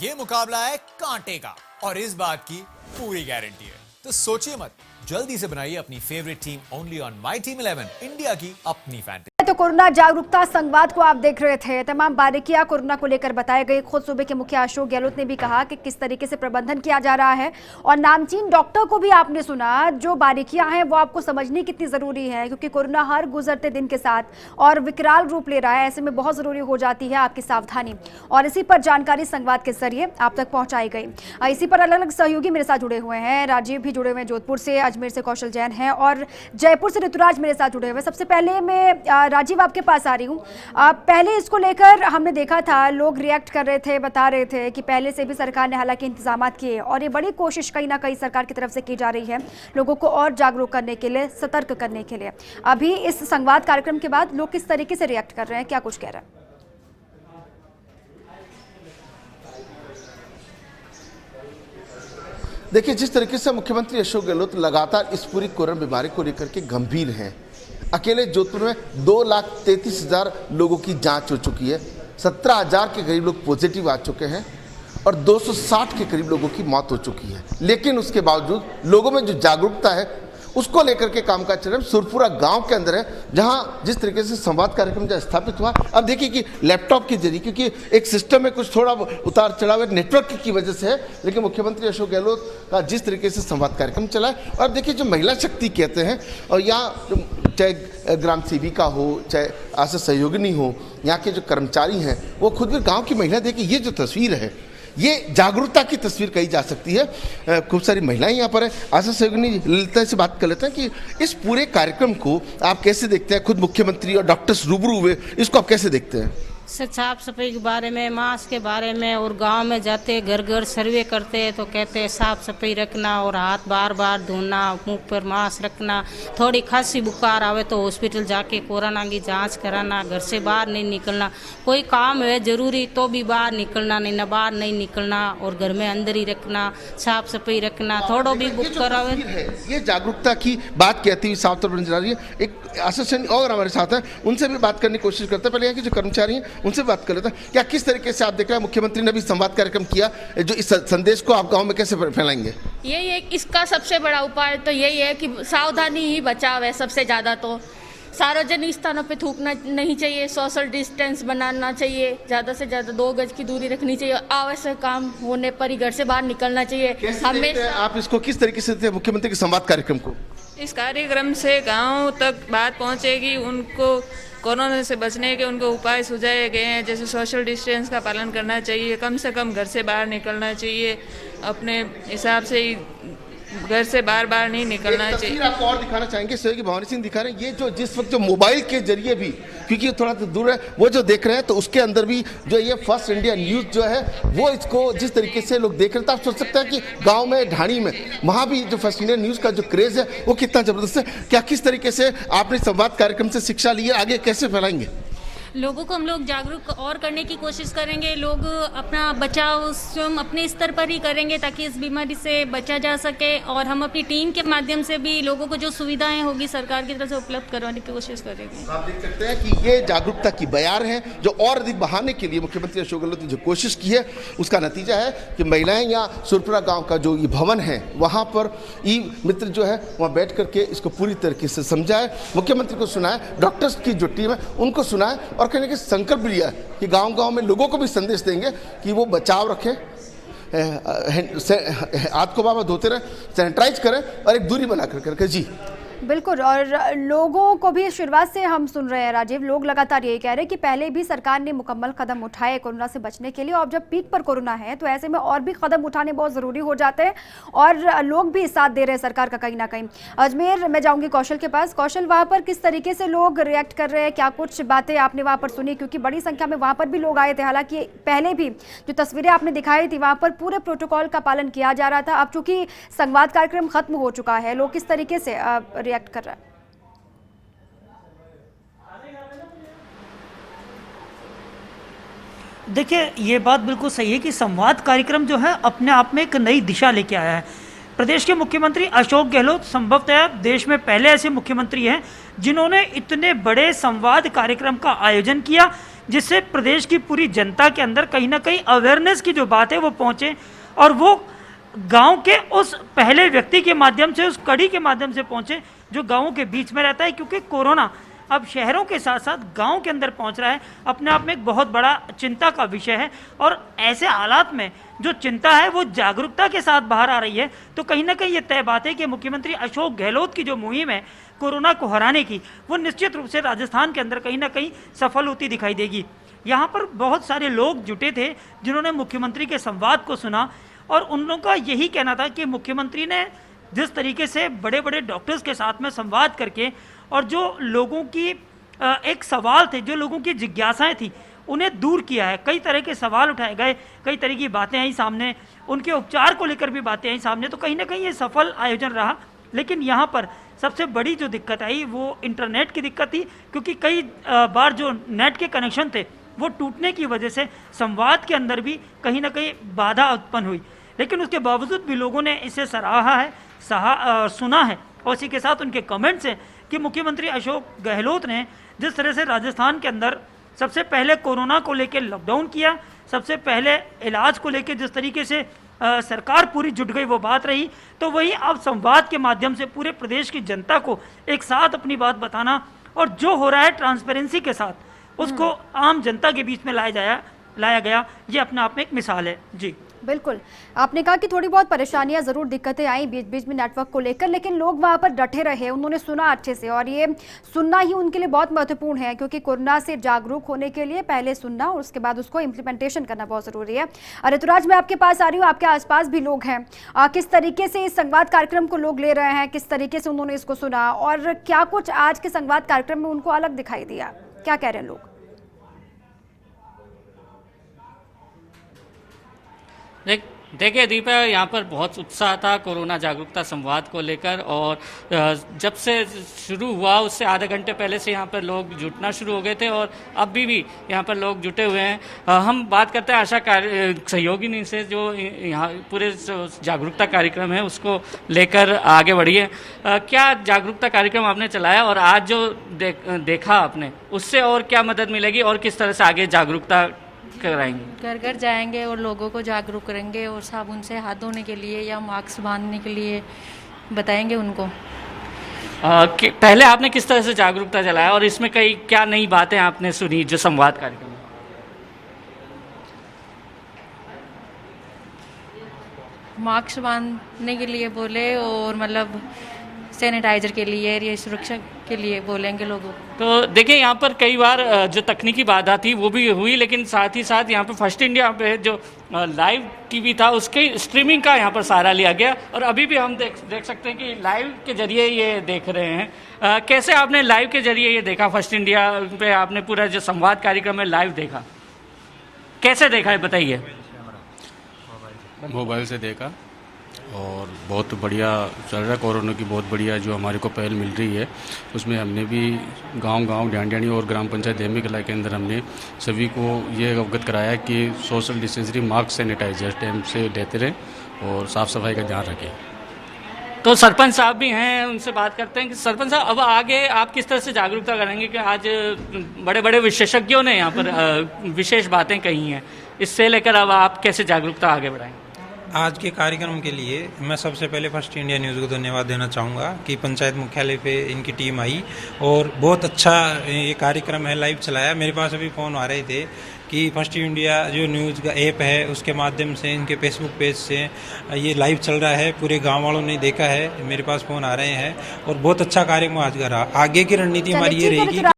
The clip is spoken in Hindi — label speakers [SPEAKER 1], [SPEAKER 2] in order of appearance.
[SPEAKER 1] ये मुकाबला है कांटे का और इस बात की पूरी गारंटी है। तो सोचिए मत, जल्दी से बनाइए अपनी favourite team only on my team 11, India की अपनी फैंटेसी।
[SPEAKER 2] तो कोरोना जागरूकता संवाद को आप देख रहे थे। तमाम बारीकियां कोरोना को लेकर बताई गई। खुद सूबे के मुखिया अशोक गहलोत ने भी कहा कि किस तरीके से प्रबंधन किया जा रहा है, और नामचीन डॉक्टर को भी आपने सुना। जो बारीकियां हैं वो आपको समझनी कितनी जरूरी है, क्योंकि कोरोना हर गुजरते दिन के साथ और विकराल रूप ले रहा है। ऐसे में बहुत जरूरी हो जाती है आपकी सावधानी, और इसी पर जानकारी संवाद के जरिए आप तक पहुंचाई गई। इसी पर अलग अलग सहयोगी मेरे साथ जुड़े हुए हैं। राजीव भी जुड़े हुए हैं जोधपुर से, अजमेर से कौशल जैन है, और जयपुर से ऋतुराज मेरे साथ जुड़े हुए हैं। सबसे पहले मैं राजीव आपके पास आ रही हूँ। पहले इसको लेकर हमने देखा था, लोग रिएक्ट कर रहे थे, बता रहे थे कि पहले से भी सरकार ने हालांकि इंतजाम किए, और ये बड़ी कोशिश कहीं ना कहीं सरकार की तरफ से की जा रही है लोगों को और जागरूक करने के लिए, सतर्क करने के लिए। अभी इस संवाद कार्यक्रम के बाद लोग किस तरीके से रिएक्ट कर रहे हैं, क्या कुछ कह रहे हैं?
[SPEAKER 3] देखिए, जिस तरीके से मुख्यमंत्री अशोक गहलोत लगातार इस पूरी कोरोना बीमारी को लेकर के गंभीर हैं। अकेले जोधपुर में 2,33,000 लोगों की जांच हो चुकी है, 17,000 के करीब लोग पॉजिटिव आ चुके हैं, और 260 के करीब लोगों की मौत हो चुकी है। लेकिन उसके बावजूद लोगों में जो जागरूकता है उसको लेकर के कामकाज चल रहा है। सुरपुरा गांव के अंदर है, जहां जिस तरीके से संवाद कार्यक्रम जब स्थापित हुआ, अब देखिए कि लैपटॉप के जरिए, क्योंकि एक सिस्टम में कुछ थोड़ा उतार चढ़ाव नेटवर्क की वजह से है, लेकिन मुख्यमंत्री अशोक गहलोत का जिस तरीके से संवाद कार्यक्रम चला है, और देखिए जो महिला शक्ति कहते हैं, और यहाँ चाहे ग्राम सेविका हो, चाहे आशा सहयोगिनी हो, यहाँ के जो कर्मचारी हैं वो खुद भी गाँव की महिला। देखिए ये जो तस्वीर है, ये जागरूकता की तस्वीर कही जा सकती है। खूब सारी महिलाएं यहाँ पर है। आशा सहयोगिनी ललिता से बात कर लेते हैं कि इस पूरे कार्यक्रम को आप कैसे देखते हैं? खुद मुख्यमंत्री और डॉक्टर्स रूबरू हुए, इसको आप कैसे देखते हैं?
[SPEAKER 4] साफ सफाई के बारे में, मास्क के बारे में, और गांव में जाते घर घर सर्वे करते हैं तो कहते हैं साफ सफाई रखना और हाथ बार बार धोना, मुंह पर मास्क रखना, थोड़ी खांसी बुखार आवे तो हॉस्पिटल जाके कोरोना की जांच कराना, घर से बाहर नहीं निकलना, कोई काम है जरूरी तो भी बाहर निकलना नहीं, ना बाहर नहीं निकलना, और घर में अंदर ही रखना, साफ सफाई रखना, थोड़ा भी बुखार आवे।
[SPEAKER 3] ये जागरूकता की बात कहती हुई साफ तौर पर नजर आ रही है। एक आशा सहयोगिनी और हमारे साथ है, उनसे भी बात करने की कोशिश करते हैं। पहले यहाँ के जो कर्मचारी हैं उनसे बात कर लेते हैं। क्या किस तरीके से आप देख रहे हैं, मुख्यमंत्री ने भी संवाद कार्यक्रम किया, जो इस संदेश को आप गांव में कैसे फैलाएंगे?
[SPEAKER 5] यही है, इसका सबसे बड़ा उपाय तो यही है कि सावधानी ही बचाव है। सबसे ज़्यादा तो सार्वजनिक स्थानों पे थूकना नहीं चाहिए, सोशल डिस्टेंस बनाना चाहिए, ज़्यादा से ज़्यादा 2 गज की दूरी रखनी चाहिए, आवश्यक काम होने पर ही घर से बाहर निकलना चाहिए।
[SPEAKER 3] हमें आप इसको किस तरीके से देखते हैं, मुख्यमंत्री के संवाद कार्यक्रम को?
[SPEAKER 6] इस कार्यक्रम से गांव तक बात पहुंचेगी, उनको कोरोना से बचने के उनको उपाय सुझाए गए हैं, जैसे सोशल डिस्टेंस का पालन करना चाहिए, कम से कम घर से बाहर निकलना चाहिए, अपने हिसाब से ही घर से बार बार नहीं निकलना चाहिए।
[SPEAKER 3] आपको और दिखाना चाहेंगे, सहयोगी भवानी सिंह दिखा रहे हैं, ये जो जिस वक्त जो मोबाइल के जरिए भी, क्योंकि थोड़ा तो दूर है, वो जो देख रहे हैं, तो उसके अंदर भी जो ये फर्स्ट इंडिया न्यूज जो है वो इसको जिस तरीके से लोग देख रहे हैं, तो आप सोच सकते हैं कि गांव में, ढाणी में, वहां भी जो फर्स्ट इंडिया न्यूज का जो क्रेज है वो कितना जबरदस्त है। क्या किस तरीके से आपने संवाद कार्यक्रम से शिक्षा ली है, आगे कैसे फैलाएंगे?
[SPEAKER 4] लोगों को हम लोग जागरूक और करने की कोशिश करेंगे। लोग अपना बचाव स्वयं अपने स्तर पर ही करेंगे ताकि इस बीमारी से बचा जा सके, और हम अपनी टीम के माध्यम से भी लोगों को जो सुविधाएं होगी सरकार की तरफ से उपलब्ध करवाने की कोशिश करेंगे।
[SPEAKER 3] आप देख सकते हैं कि ये जागरूकता की बयार है, जो और अधिक बढ़ाने के लिए मुख्यमंत्री अशोक गहलोत ने जो कोशिश की है, उसका नतीजा है कि महिलाएं या सुरपुरा गाँव का जो ये भवन है, वहाँ पर ई मित्र जो है वहाँ बैठ करके इसको पूरी तरीके से समझाए, मुख्यमंत्री को सुनाए, डॉक्टर्स की जो टीम है उनको सुनाए, और कहने के संकल्प भी लिया है कि गांव-गांव में लोगों को भी संदेश देंगे कि वो बचाव रखें, हाथ को बार धोते रहे, सैनिटाइज करें, और एक दूरी बना करके। जी
[SPEAKER 2] बिल्कुल, और लोगों को भी शुरुआत से हम सुन रहे हैं राजीव, लोग लगातार यही कह रहे हैं कि पहले भी सरकार ने मुकम्मल कदम उठाए कोरोना से बचने के लिए, और जब पीक पर कोरोना है तो ऐसे में और भी कदम उठाने बहुत ज़रूरी हो जाते हैं, और लोग भी साथ दे रहे हैं सरकार का कहीं ना कहीं। अजमेर मैं जाऊंगी कौशल के पास। कौशल, वहाँ पर किस तरीके से लोग रिएक्ट कर रहे हैं, क्या कुछ बातें आपने वहाँ पर सुनी? क्योंकि बड़ी संख्या में वहाँ पर भी लोग आए थे, हालांकि पहले भी जो तस्वीरें आपने दिखाई थी वहाँ पर पूरे प्रोटोकॉल का पालन किया जा रहा था। अब चूंकि संवाद कार्यक्रम खत्म हो चुका है, लोग किस तरीके से रिएक्ट कर रहा है?
[SPEAKER 7] देखिए, ये बात बिल्कुल सही है कि संवाद कार्यक्रम जो है अपने आप में एक नई दिशा लेके आया है। प्रदेश के मुख्यमंत्री अशोक गहलोत संभवतः देश में पहले ऐसे मुख्यमंत्री हैं जिन्होंने इतने बड़े संवाद कार्यक्रम का आयोजन किया जिससे प्रदेश की पूरी जनता के अंदर कहीं ना कहीं अवेयरनेस की जो बात है वो पहुंचे, और वो गांव के उस पहले व्यक्ति के माध्यम से, उस कड़ी के माध्यम से पहुंचे जो गांवों के बीच में रहता है। क्योंकि कोरोना अब शहरों के साथ साथ गांव के अंदर पहुंच रहा है, अपने आप में एक बहुत बड़ा चिंता का विषय है। और ऐसे हालात में जो चिंता है वो जागरूकता के साथ बाहर आ रही है। तो कहीं ना कहीं ये तय बात है कि मुख्यमंत्री अशोक गहलोत की जो मुहिम है कोरोना को हराने की, वो निश्चित रूप से राजस्थान के अंदर कहीं ना कहीं सफल होती दिखाई देगी। यहाँ पर बहुत सारे लोग जुटे थे जिन्होंने मुख्यमंत्री के संवाद को सुना, और उन लोगों का यही कहना था कि मुख्यमंत्री ने जिस तरीके से बड़े बड़े डॉक्टर्स के साथ में संवाद करके, और जो लोगों की एक सवाल थे, जो लोगों की जिज्ञासाएं थी, उन्हें दूर किया है। कई तरह के सवाल उठाए गए, कई तरह की बातें आई सामने, उनके उपचार को लेकर भी बातें आई सामने। तो कहीं ना कहीं ये सफल आयोजन रहा। लेकिन यहाँ पर सबसे बड़ी जो दिक्कत आई वो इंटरनेट की दिक्कत थी, क्योंकि कई बार जो नेट के कनेक्शन थे वो टूटने की वजह से संवाद के अंदर भी कहीं ना कहीं बाधा उत्पन्न हुई। लेकिन उसके बावजूद भी लोगों ने इसे सराहा है, सुना है, और इसी के साथ उनके कमेंट्स हैं कि मुख्यमंत्री अशोक गहलोत ने जिस तरह से राजस्थान के अंदर सबसे पहले कोरोना को लेकर लॉकडाउन किया, सबसे पहले इलाज को लेकर जिस तरीके से सरकार पूरी जुट गई वो बात रही, तो वही अब संवाद के माध्यम से पूरे प्रदेश की जनता को एक साथ अपनी बात बताना, और जो हो रहा है ट्रांसपेरेंसी के साथ उसको आम जनता के बीच में लाया गया, ये अपने आप में एक मिसाल है। जी
[SPEAKER 2] बिल्कुल, आपने कहा कि थोड़ी बहुत परेशानियां जरूर, दिक्कतें आई बीच बीच में नेटवर्क को लेकर, लेकिन लोग वहां पर डटे रहे, उन्होंने सुना अच्छे से, और ये सुनना ही उनके लिए बहुत महत्वपूर्ण है, क्योंकि कोरोना से जागरूक होने के लिए पहले सुनना और उसके बाद उसको इम्प्लीमेंटेशन करना बहुत जरूरी है। ऋतुराज, मैं आपके पास आ रही हूँ, आपके आसपास भी लोग हैं, किस तरीके से इस संवाद कार्यक्रम को लोग ले रहे हैं, किस तरीके से उन्होंने इसको सुना, और क्या कुछ आज के संवाद कार्यक्रम में उनको अलग दिखाई दिया, क्या कह रहे हैं लोग?
[SPEAKER 8] देखिए दीपा, यहाँ पर बहुत उत्साह था कोरोना जागरूकता संवाद को लेकर, और जब से शुरू हुआ उससे आधे घंटे पहले से यहाँ पर लोग जुटना शुरू हो गए थे, और अभी भी यहाँ पर लोग जुटे हुए हैं। हम बात करते हैं आशा सहयोगिनी से, जो यहाँ पूरे जागरूकता कार्यक्रम है उसको लेकर आगे बढ़ी है। क्या जागरूकता कार्यक्रम आपने चलाया, और आज जो देखा आपने, उससे और क्या मदद मिलेगी, और किस तरह से आगे जागरूकता कराएंगे?
[SPEAKER 9] घर घर जाएंगे और लोगों को जागरूक करेंगे, और साबुन से हाथ धोने के लिए या मास्क बांधने के लिए बताएंगे उनको।
[SPEAKER 8] पहले आपने किस तरह से जागरूकता चलाया, और इसमें कई क्या नई बातें आपने सुनी जो संवाद कार्यक्रम में?
[SPEAKER 9] मास्क बांधने के लिए बोले, और मतलब सैनिटाइजर के लिए, ये सुरक्षा के लिए बोलेंगे लोगों को।
[SPEAKER 8] तो देखिए, यहाँ पर कई बार जो तकनीकी बाधा थी वो भी हुई, लेकिन साथ ही साथ यहाँ पर फर्स्ट इंडिया पे जो लाइव टीवी था उसके स्ट्रीमिंग का यहाँ पर सहारा लिया गया, और अभी भी हम देख सकते हैं कि लाइव के जरिए ये देख रहे हैं। कैसे आपने लाइव के जरिए ये देखा? फर्स्ट इंडिया पे आपने पूरा जो संवाद कार्यक्रम है लाइव देखा, कैसे देखा है बताइए?
[SPEAKER 10] मोबाइल से देखा, और बहुत बढ़िया चल रहा है। कोरोना की बहुत बढ़िया जो हमारे को पहल मिल रही है, उसमें हमने भी गांव ढांढानी और ग्राम पंचायत देमी कला के अंदर हमने सभी को ये अवगत कराया कि social distancing, mask, sanitiser time से लेते रहें और साफ़ सफाई का ध्यान रखें।
[SPEAKER 8] तो सरपंच साहब भी हैं, उनसे बात करते हैं कि सरपंच साहब, अब आगे आप किस तरह से जागरूकता करेंगे? कि आज बड़े बड़े विशेषज्ञों ने यहाँ पर विशेष बातें कही हैं, इससे लेकर अब आप कैसे जागरूकता आगे बढ़ाएंगे?
[SPEAKER 11] आज के कार्यक्रम के लिए मैं सबसे पहले फर्स्ट इंडिया न्यूज़ को धन्यवाद देना चाहूँगा कि पंचायत मुख्यालय पे इनकी टीम आई और बहुत अच्छा ये कार्यक्रम है, लाइव चलाया। मेरे पास अभी फ़ोन आ रहे थे कि फर्स्ट इंडिया जो न्यूज़ का ऐप है उसके माध्यम से, इनके फेसबुक पेज से ये लाइव चल रहा है, पूरे गांव वालों ने देखा है। मेरे पास फ़ोन आ रहे हैं और बहुत अच्छा कार्यक्रम आज का रहा। आगे की रणनीति हमारी ये रहेगी।